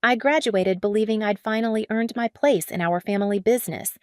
I graduated believing I'd finally earned my place in our family business.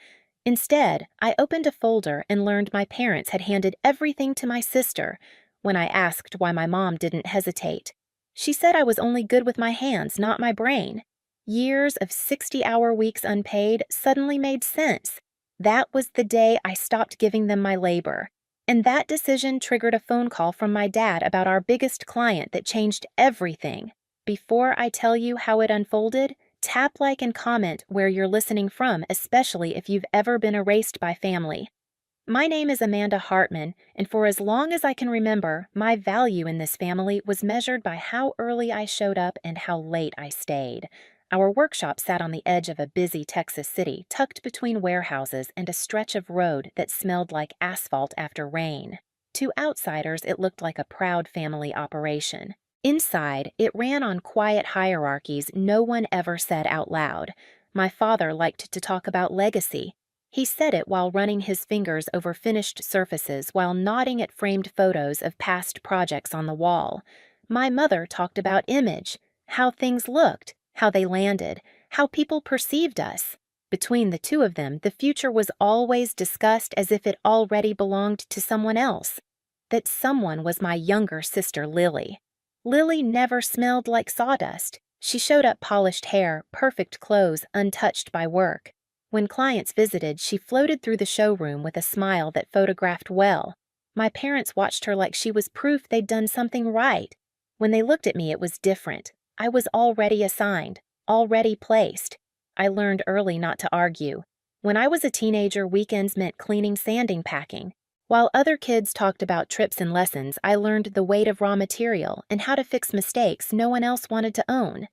Instead, I opened a folder and learned my parents had handed everything to my sister. When I asked why my mom didn't hesitate, she said I was only good with my hands, not my brain. Years of 60-hour weeks unpaid suddenly made sense. That was the day I stopped giving them my labor. And that decision triggered a phone call from my dad about our biggest client that changed everything. Before I tell you how it unfolded, tap like and comment where you're listening from, especially if you've ever been erased by family. My name is Amanda Hartman, and for as long as I can remember, my value in this family was measured by how early I showed up and how late I stayed. Our workshop sat on the edge of a busy Texas city, tucked between warehouses and a stretch of road that smelled like asphalt after rain. To outsiders, it looked like a proud family operation. Inside, it ran on quiet hierarchies no one ever said out loud. My father liked to talk about legacy. He said it while running his fingers over finished surfaces while nodding at framed photos of past projects on the wall. My mother talked about image, how things looked, how they landed, how people perceived us. Between the two of them, the future was always discussed as if it already belonged to someone else. That someone was my younger sister, Lily. Lily never smelled like sawdust. She showed up polished hair, perfect clothes, untouched by work. When clients visited, she floated through the showroom with a smile that photographed well. My parents watched her like she was proof they'd done something right. When they looked at me, it was different. I was already assigned, already placed. I learned early not to argue. When I was a teenager, weekends meant cleaning, sanding, packing. While other kids talked about trips and lessons, I learned the weight of raw material and how to fix mistakes no one else wanted to own.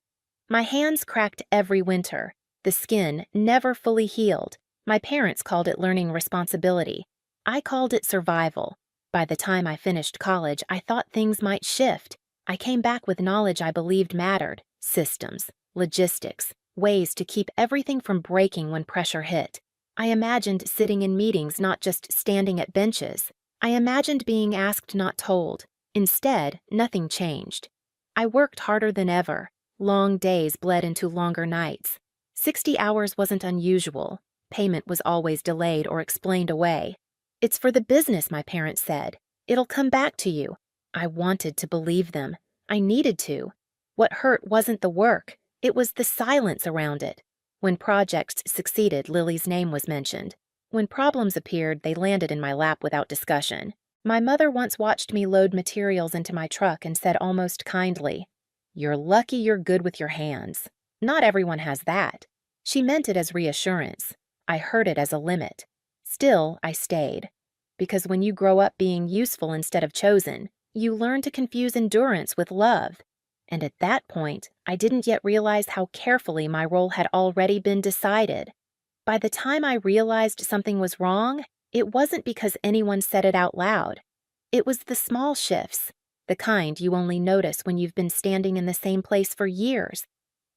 My hands cracked every winter. The skin never fully healed. My parents called it learning responsibility. I called it survival. By the time I finished college, I thought things might shift. I came back with knowledge I believed mattered: systems, logistics, ways to keep everything from breaking when pressure hit. I imagined sitting in meetings, not just standing at benches. I imagined being asked, not told. Instead, nothing changed. I worked harder than ever. Long days bled into longer nights. 60 hours wasn't unusual. Payment was always delayed or explained away. "It's for the business," my parents said. "It'll come back to you." I wanted to believe them. I needed to. What hurt wasn't the work. It was the silence around it. When projects succeeded, Lily's name was mentioned. When problems appeared, they landed in my lap without discussion. My mother once watched me load materials into my truck and said almost kindly, "You're lucky you're good with your hands. Not everyone has that." She meant it as reassurance. I heard it as a limit. Still, I stayed. Because when you grow up being useful instead of chosen, you learn to confuse endurance with love. And at that point, I didn't yet realize how carefully my role had already been decided. By the time I realized something was wrong, it wasn't because anyone said it out loud. It was the small shifts, the kind you only notice when you've been standing in the same place for years.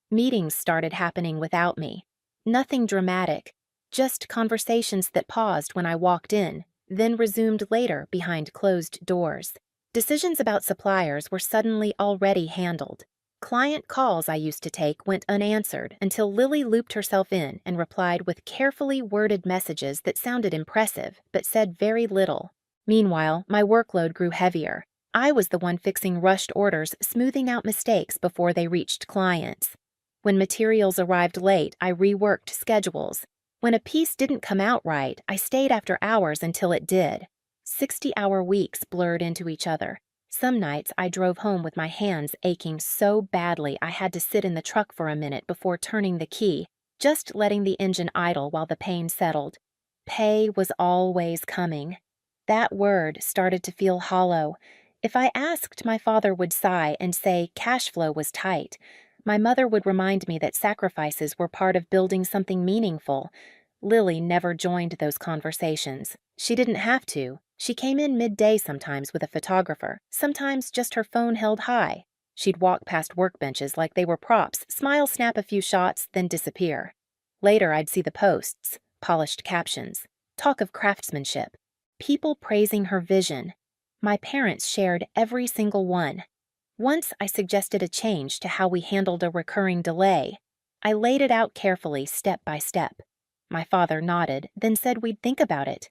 Meetings started happening without me. Nothing dramatic, just conversations that paused when I walked in, then resumed later behind closed doors. Decisions about suppliers were suddenly already handled. Client calls I used to take went unanswered until Lily looped herself in and replied with carefully worded messages that sounded impressive but said very little. Meanwhile, my workload grew heavier. I was the one fixing rushed orders, smoothing out mistakes before they reached clients. When materials arrived late, I reworked schedules. When a piece didn't come out right, I stayed after hours until it did. 60-hour weeks blurred into each other. Some nights I drove home with my hands aching so badly I had to sit in the truck for a minute before turning the key, just letting the engine idle while the pain settled. Pay was always coming. That word started to feel hollow. If I asked, my father would sigh and say cash flow was tight. My mother would remind me that sacrifices were part of building something meaningful. Lily never joined those conversations. She didn't have to. She came in midday sometimes with a photographer, sometimes just her phone held high. She'd walk past workbenches like they were props, smile, snap a few shots, then disappear. Later I'd see the posts, polished captions, talk of craftsmanship, people praising her vision. My parents shared every single one. Once I suggested a change to how we handled a recurring delay. I laid it out carefully, step by step. My father nodded, then said we'd think about it.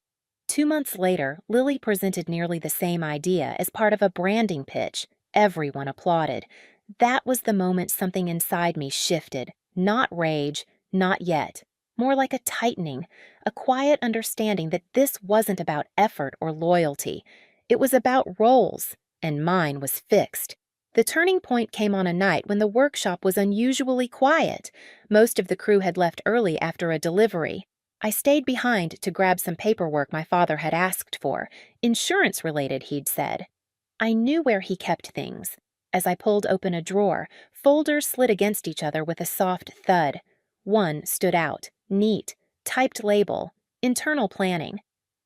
2 months later, Lily presented nearly the same idea as part of a branding pitch. Everyone applauded. That was the moment something inside me shifted. Not rage, not yet. More like a tightening, a quiet understanding that this wasn't about effort or loyalty. It was about roles, and mine was fixed. The turning point came on a night when the workshop was unusually quiet. Most of the crew had left early after a delivery. I stayed behind to grab some paperwork my father had asked for. Insurance-related, he'd said. I knew where he kept things. As I pulled open a drawer, folders slid against each other with a soft thud. One stood out, neat, typed label, internal planning.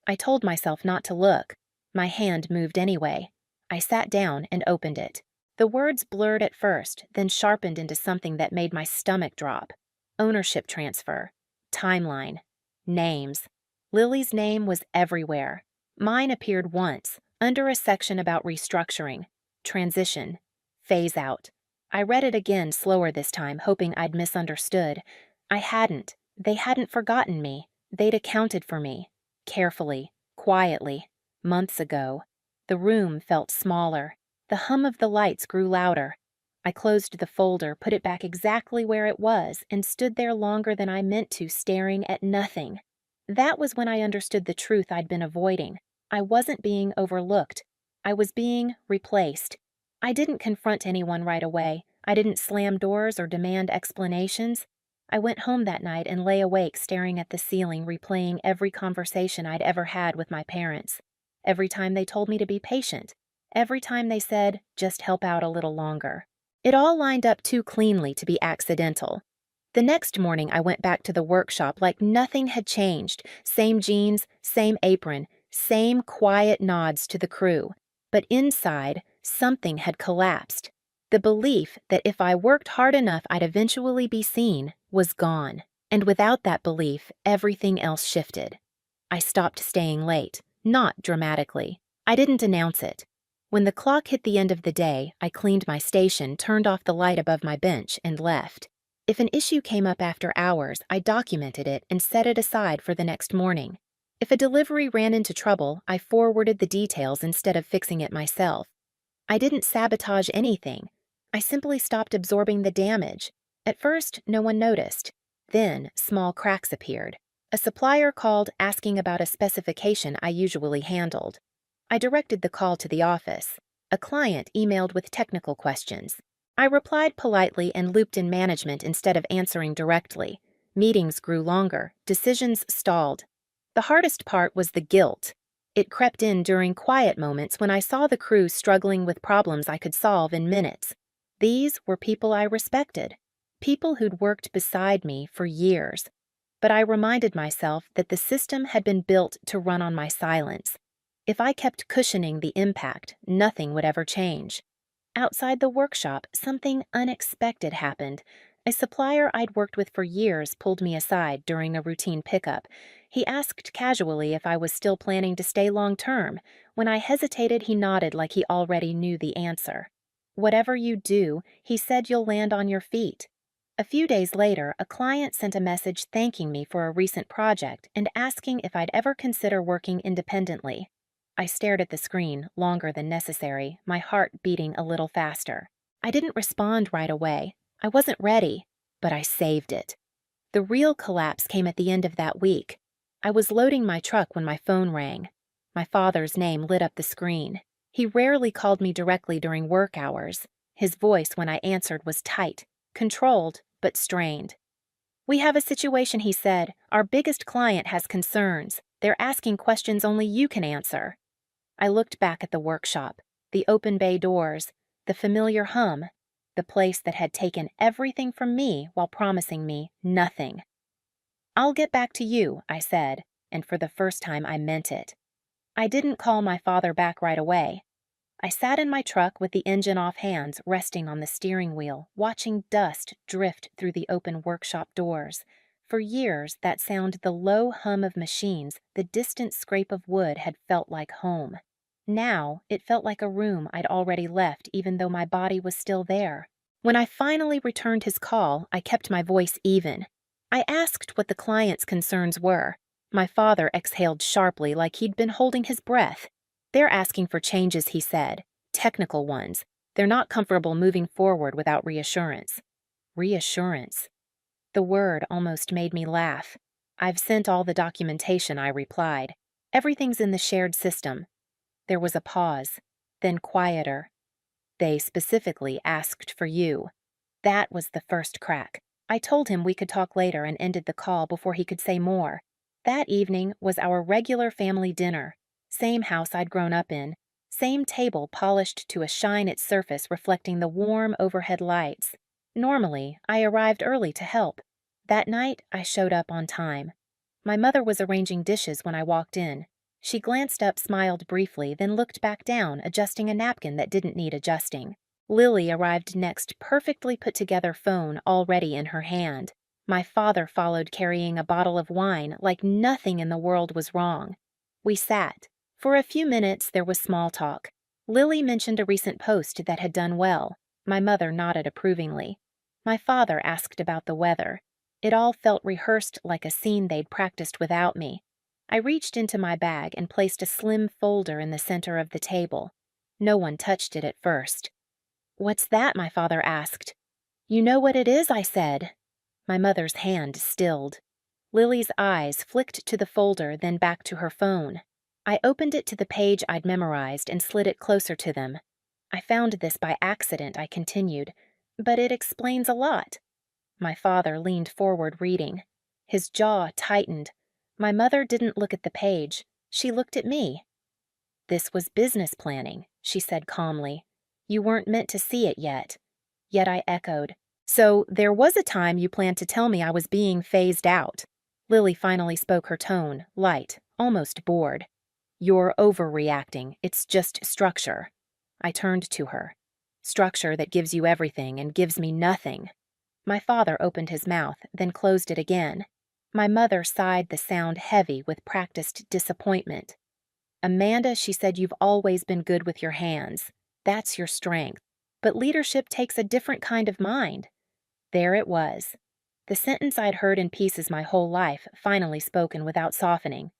I told myself not to look. My hand moved anyway. I sat down and opened it. The words blurred at first, then sharpened into something that made my stomach drop. Ownership transfer. Timeline. Names. Lily's name was everywhere. Mine appeared once, under a section about restructuring. Transition. Phase out. I read it again, slower this time, hoping I'd misunderstood. I hadn't. They hadn't forgotten me. They'd accounted for me. Carefully. Quietly. Months ago. The room felt smaller. The hum of the lights grew louder. I closed the folder, put it back exactly where it was, and stood there longer than I meant to, staring at nothing. That was when I understood the truth I'd been avoiding. I wasn't being overlooked. I was being replaced. I didn't confront anyone right away. I didn't slam doors or demand explanations. I went home that night and lay awake staring at the ceiling, replaying every conversation I'd ever had with my parents. Every time they told me to be patient. Every time they said, just help out a little longer. It all lined up too cleanly to be accidental. The next morning I went back to the workshop like nothing had changed. Same jeans, same apron, same quiet nods to the crew. But inside, something had collapsed. The belief that if I worked hard enough I'd eventually be seen was gone. And without that belief, everything else shifted. I stopped staying late, not dramatically. I didn't announce it. When the clock hit the end of the day, I cleaned my station, turned off the light above my bench, and left. If an issue came up after hours, I documented it and set it aside for the next morning. If a delivery ran into trouble, I forwarded the details instead of fixing it myself. I didn't sabotage anything. I simply stopped absorbing the damage. At first, no one noticed. Then, small cracks appeared. A supplier called asking about a specification I usually handled. I directed the call to the office. A client emailed with technical questions. I replied politely and looped in management instead of answering directly. Meetings grew longer, decisions stalled. The hardest part was the guilt. It crept in during quiet moments when I saw the crew struggling with problems I could solve in minutes. These were people I respected, people who'd worked beside me for years. But I reminded myself that the system had been built to run on my silence. If I kept cushioning the impact, nothing would ever change. Outside the workshop, something unexpected happened. A supplier I'd worked with for years pulled me aside during a routine pickup. He asked casually if I was still planning to stay long-term. When I hesitated, he nodded like he already knew the answer. Whatever you do, he said you'll land on your feet. A few days later, a client sent a message thanking me for a recent project and asking if I'd ever consider working independently. I stared at the screen longer than necessary, my heart beating a little faster. I didn't respond right away. I wasn't ready, but I saved it. The real collapse came at the end of that week. I was loading my truck when my phone rang. My father's name lit up the screen. He rarely called me directly during work hours. His voice when I answered was tight, controlled, but strained. "We have a situation," he said. "Our biggest client has concerns. They're asking questions only you can answer." I looked back at the workshop, the open bay doors, the familiar hum, the place that had taken everything from me while promising me nothing. "I'll get back to you," I said, and for the first time I meant it. I didn't call my father back right away. I sat in my truck with the engine off hands, resting on the steering wheel, watching dust drift through the open workshop doors. For years, that sound, the low hum of machines, the distant scrape of wood, had felt like home. Now, it felt like a room I'd already left even though my body was still there. When I finally returned his call, I kept my voice even. I asked what the client's concerns were. My father exhaled sharply like he'd been holding his breath. They're asking for changes, he said. Technical ones. They're not comfortable moving forward without reassurance. Reassurance. The word almost made me laugh. I've sent all the documentation, I replied. Everything's in the shared system. There was a pause, then quieter. They specifically asked for you. That was the first crack. I told him we could talk later and ended the call before he could say more. That evening was our regular family dinner. Same house I'd grown up in. Same table polished to a shine its surface reflecting the warm overhead lights. Normally, I arrived early to help. That night, I showed up on time. My mother was arranging dishes when I walked in. She glanced up, smiled briefly, then looked back down, adjusting a napkin that didn't need adjusting. Lily arrived next, perfectly put together phone already in her hand. My father followed carrying a bottle of wine like nothing in the world was wrong. We sat. For a few minutes there was small talk. Lily mentioned a recent post that had done well. My mother nodded approvingly. My father asked about the weather. It all felt rehearsed like a scene they'd practiced without me. I reached into my bag and placed a slim folder in the center of the table. No one touched it at first. "What's that?" my father asked. "You know what it is," I said. My mother's hand stilled. Lily's eyes flicked to the folder, then back to her phone. I opened it to the page I'd memorized and slid it closer to them. "I found this by accident," I continued, "but it explains a lot." My father leaned forward reading. His jaw tightened. My mother didn't look at the page. She looked at me. "This was business planning," she said calmly. "You weren't meant to see it yet." Yet I echoed, "So there was a time you planned to tell me I was being phased out." Lily finally spoke, her tone light, almost bored. "You're overreacting. It's just structure." I turned to her. "Structure that gives you everything and gives me nothing." My father opened his mouth, then closed it again. My mother sighed, the sound heavy with practiced disappointment. "Amanda," she said, "you've always been good with your hands. That's your strength. But leadership takes a different kind of mind." There it was. The sentence I'd heard in pieces my whole life, finally spoken without softening.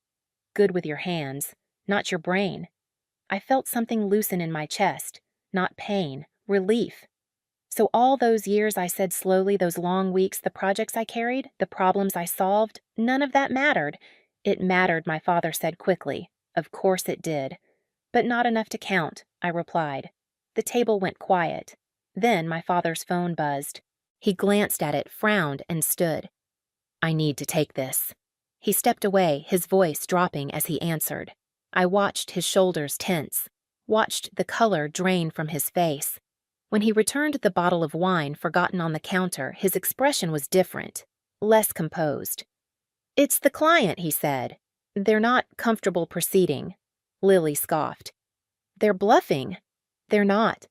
Good with your hands, not your brain. I felt something loosen in my chest. Not pain, relief. So all those years, I said slowly, those long weeks, the projects I carried, the problems I solved, none of that mattered. "It mattered," my father said quickly. "Of course it did." "But not enough to count," I replied. The table went quiet. Then my father's phone buzzed. He glanced at it, frowned, and stood. "I need to take this." He stepped away, his voice dropping as he answered. I watched his shoulders tense, watched the color drain from his face. When he returned the bottle of wine forgotten on the counter, his expression was different, less composed. "It's the client," he said. "They're not comfortable proceeding." Lily scoffed. "They're bluffing." "They're not."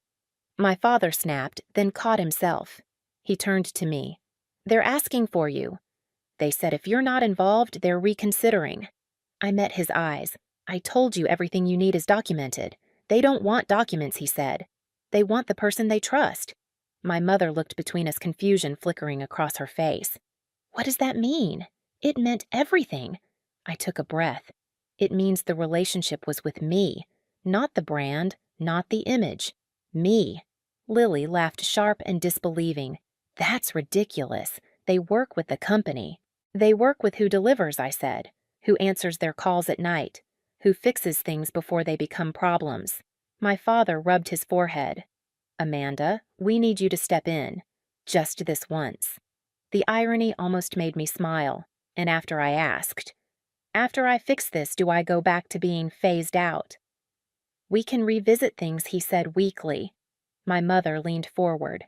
My father snapped, then caught himself. He turned to me. "They're asking for you. They said if you're not involved, they're reconsidering." I met his eyes. "I told you everything you need is documented." "They don't want documents," he said. "They want the person they trust." My mother looked between us, confusion flickering across her face. "What does that mean?" It meant everything. I took a breath. "It means the relationship was with me. Not the brand, not the image. Me." Lily laughed sharp and disbelieving. "That's ridiculous. They work with the company." "They work with who delivers," I said. "Who answers their calls at night. Who fixes things before they become problems." My father rubbed his forehead. "Amanda, we need you to step in. Just this once." The irony almost made me smile, and after I asked, "After I fix this, do I go back to being phased out?" "We can revisit things," he said weakly. My mother leaned forward.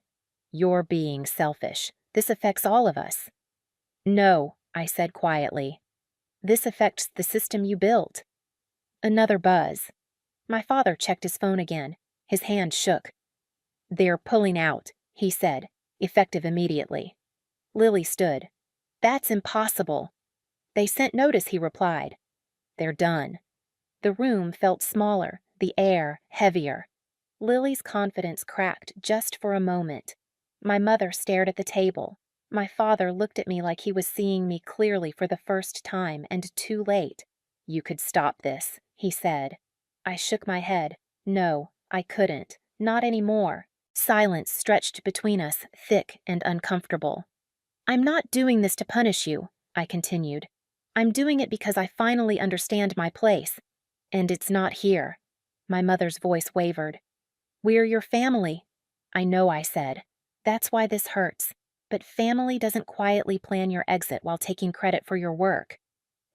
"You're being selfish. This affects all of us." "No," I said quietly. "This affects the system you built." Another buzz. My father checked his phone again. His hand shook. "They're pulling out," he said, effective immediately. Lily stood. "That's impossible." "They sent notice," he replied. "They're done." The room felt smaller, the air heavier. Lily's confidence cracked just for a moment. My mother stared at the table. My father looked at me like he was seeing me clearly for the first time, and too late. "You could stop this," he said. I shook my head. No, I couldn't. Not anymore. Silence stretched between us, thick and uncomfortable. "I'm not doing this to punish you," I continued. "I'm doing it because I finally understand my place. And it's not here." My mother's voice wavered. "We're your family." "I know," I said. "That's why this hurts. But family doesn't quietly plan your exit while taking credit for your work."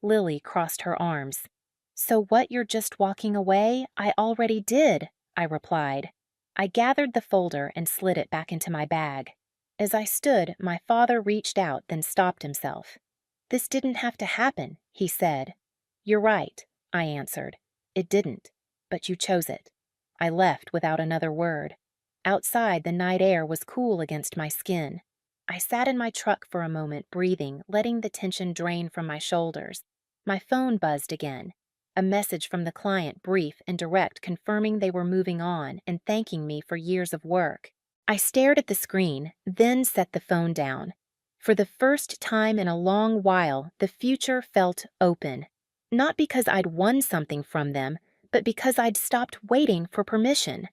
Lily crossed her arms. "So what, you're just walking away? I already did," I replied. I gathered the folder and slid it back into my bag. As I stood, my father reached out, then stopped himself. "This didn't have to happen," he said. "You're right," I answered. "It didn't, but you chose it." I left without another word. Outside, the night air was cool against my skin. I sat in my truck for a moment, breathing, letting the tension drain from my shoulders. My phone buzzed again. A message from the client, brief and direct, confirming they were moving on and thanking me for years of work. I stared at the screen, then set the phone down. For the first time in a long while, the future felt open. Not because I'd won something from them, but because I'd stopped waiting for permission.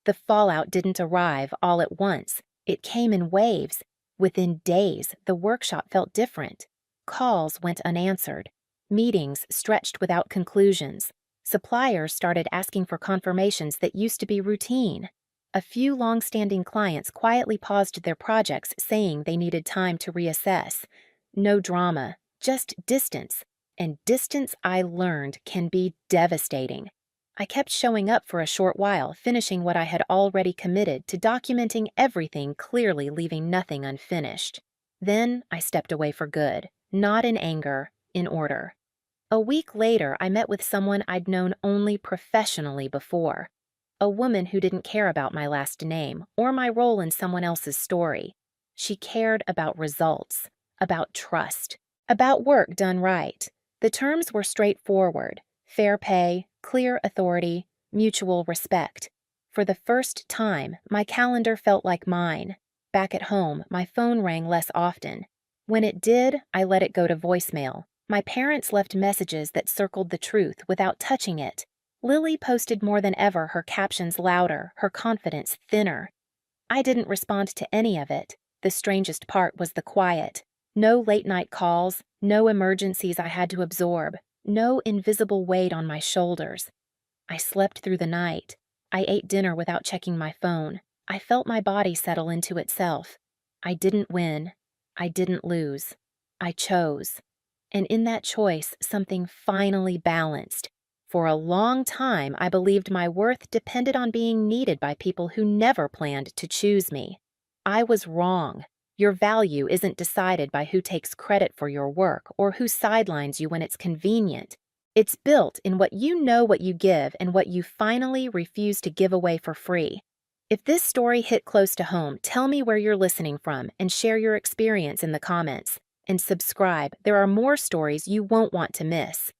The fallout didn't arrive all at once. It came in waves. Within days, the workshop felt different. Calls went unanswered. Meetings stretched without conclusions. Suppliers started asking for confirmations that used to be routine. A few long-standing clients quietly paused their projects, saying they needed time to reassess. No drama, just distance. And distance, I learned, can be devastating. I kept showing up for a short while, finishing what I had already committed to, documenting everything clearly, leaving nothing unfinished. Then I stepped away for good, not in anger, in order. A week later, I met with someone I'd known only professionally before. A woman who didn't care about my last name or my role in someone else's story. She cared about results, about trust, about work done right. The terms were straightforward: fair pay, clear authority, mutual respect. For the first time, my calendar felt like mine. Back at home, my phone rang less often. When it did, I let it go to voicemail. My parents left messages that circled the truth without touching it. Lily posted more than ever, her captions louder, her confidence thinner. I didn't respond to any of it. The strangest part was the quiet. No late-night calls, no emergencies I had to absorb, no invisible weight on my shoulders. I slept through the night. I ate dinner without checking my phone. I felt my body settle into itself. I didn't win. I didn't lose. I chose. And in that choice, something finally balanced. For a long time, I believed my worth depended on being needed by people who never planned to choose me. I was wrong. Your value isn't decided by who takes credit for your work or who sidelines you when it's convenient. It's built in what you give and what you finally refuse to give away for free. If this story hit close to home, tell me where you're listening from and share your experience in the comments. And subscribe. There are more stories you won't want to miss.